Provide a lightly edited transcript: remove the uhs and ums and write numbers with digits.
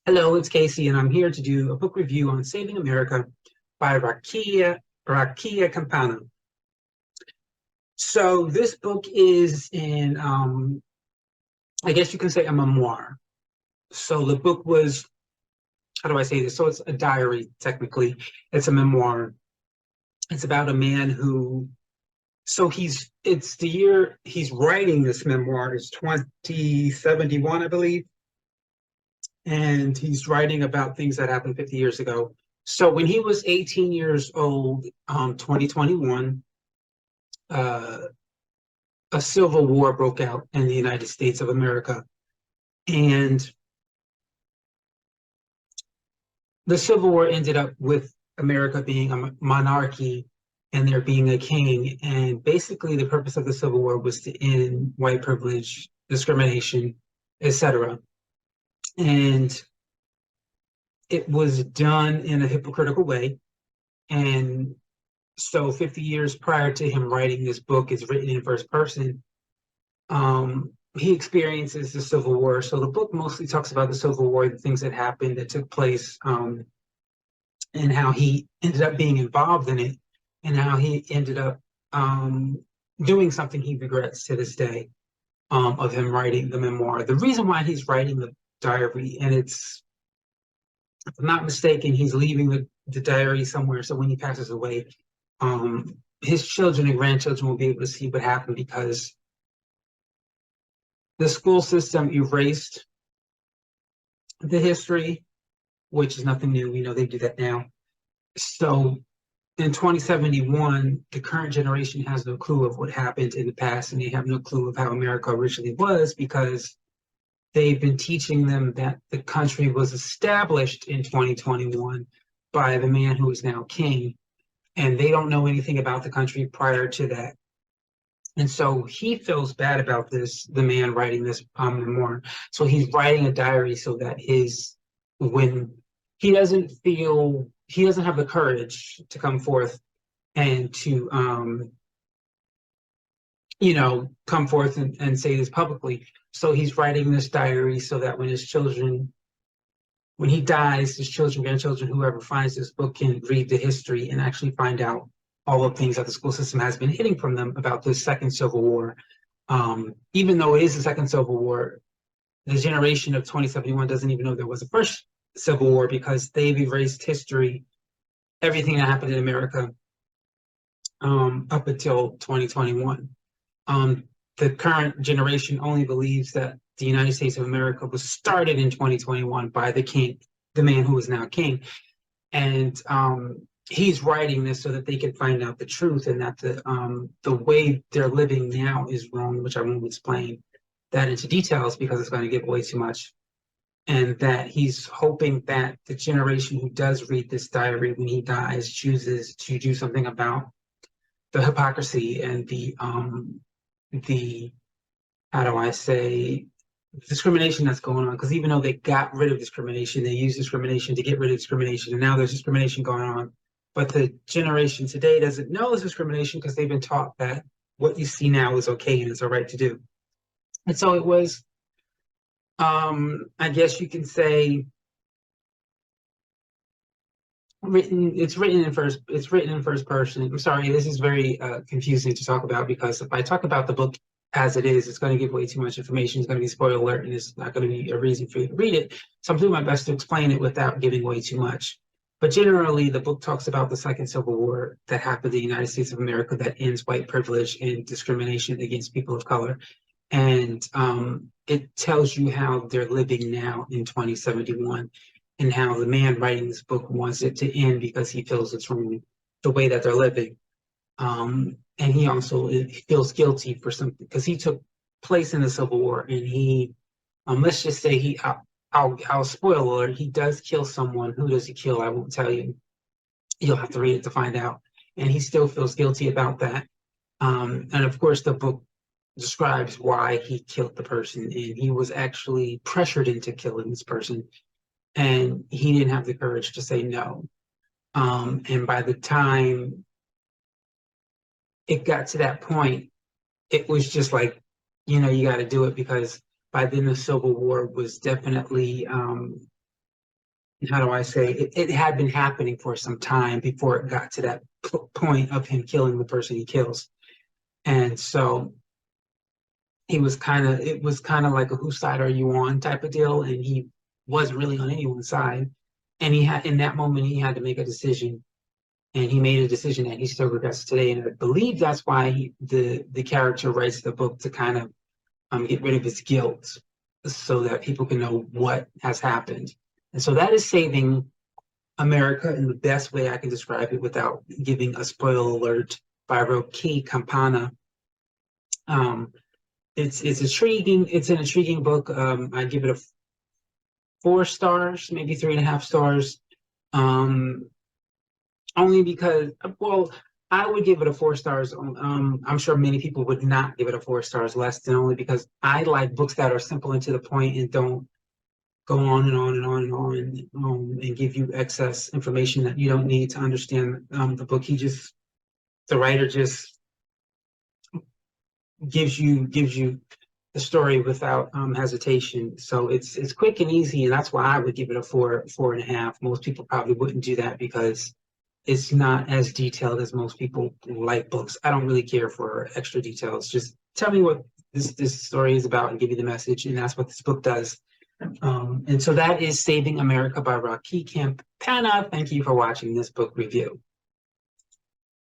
Hello, it's Casey, and I'm here to do a book review on Saving America by Rohkea Campana. So this book is I guess you can say a memoir. So the book was, how do I say this? So it's a diary, technically. It's a memoir. It's about a man who, it's the year he's writing this memoir is 2071, I believe. And he's writing about things that happened 50 years ago. So when he was 18 years old, 2021, uh, a civil war broke out in the United States of America. And the Civil War ended up with America being a monarchy and there being a king. And basically the purpose of the Civil War was to end white privilege, discrimination, etc. And it was done in a hypocritical way. And so 50 years prior to him writing this book, is written in first person. He experiences the Civil War. So the book mostly talks about the Civil War, the things that happened, that took place, and how he ended up being involved in it, and how he ended up doing something he regrets to this day, of him writing the memoir. The reason why he's writing the diary, and it's, if I'm not mistaken, he's leaving the diary somewhere. So when he passes away, his children and grandchildren will be able to see what happened, because the school system erased the history, which is nothing new. We know they do that now. So in 2071, the current generation has no clue of what happened in the past, and they have no clue of how America originally was, because they've been teaching them that the country was established in 2021 by the man who is now king, and they don't know anything about the country prior to that. And so he feels bad about this, the man writing this memoir. So he's writing a diary so that when he doesn't have the courage to come forth and to, come forth and say this publicly. So he's writing this diary so that when he dies, his children, grandchildren, whoever finds this book can read the history and actually find out all the things that the school system has been hiding from them about the second Civil War. Even though it is the second Civil War, the generation of 2071 doesn't even know there was a first Civil War, because they've erased history, everything that happened in America, up until 2021. The current generation only believes that the United States of America was started in 2021 by the king, the man who is now king. And he's writing this so that they can find out the truth, and that the way they're living now is wrong, which I won't explain that into details because it's going to give away too much. And that he's hoping that the generation who does read this diary when he dies chooses to do something about the hypocrisy and the how do I say, discrimination that's going on. Because even though they got rid of discrimination, they used discrimination to get rid of discrimination, and now there's discrimination going on. But the generation today doesn't know it's discrimination, because they've been taught that what you see now is okay and it's all right to do. And so it was, I guess you can say, it's written in first person. I'm sorry, this is very confusing to talk about, because if I talk about the book as it is, it's going to give away too much information. It's going to be spoiler alert, and it's not going to be a reason for you to read it. So I'm doing my best to explain it without giving away too much. But generally, the book talks about the second Civil War that happened in the United States of America, that ends white privilege and discrimination against people of color. And it tells you how they're living now in 2071, and how the man writing this book wants it to end because he feels it's wrong, the way that they're living. And he also feels guilty for something, because he took place in the Civil War, and he, let's just say I'll spoil alert, he does kill someone. Who does he kill? I won't tell you. You'll have to read it to find out. And he still feels guilty about that. And of course, the book describes why he killed the person, and he was actually pressured into killing this person, and he didn't have the courage to say no. And by the time it got to that point, it was just like, you got to do it, because by then the Civil War was definitely how do I say it, it had been happening for some time before it got to that point of him killing the person he kills. And so it was kind of like a whose side are you on type of deal. And he wasn't really on anyone's side. And he had, in that moment, he had to make a decision. And he made a decision that he still regrets today. And I believe that's why the character writes the book, to kind of get rid of his guilt so that people can know what has happened. And so that is saving America in the best way I can describe it without giving a spoiler alert, by Rohkea Campana. It's intriguing. It's an intriguing book. I give it a 4 stars, maybe 3.5 stars. Only because, well, I would give it a 4 stars. I'm sure many people would not give it a 4 stars, less than, only because I like books that are simple and to the point and don't go on and on and on and on, and give you excess information that you don't need to understand the book. The writer just gives you the story without hesitation. So it's quick and easy, and that's why I would give it a 4.5. Most people probably wouldn't do that because it's not as detailed as most people like books. I don't really care for extra details. Just tell me what this story is about and give you the message, and that's what this book does. And so that is Saving America by Rohkea Campana. Thank you for watching this book review.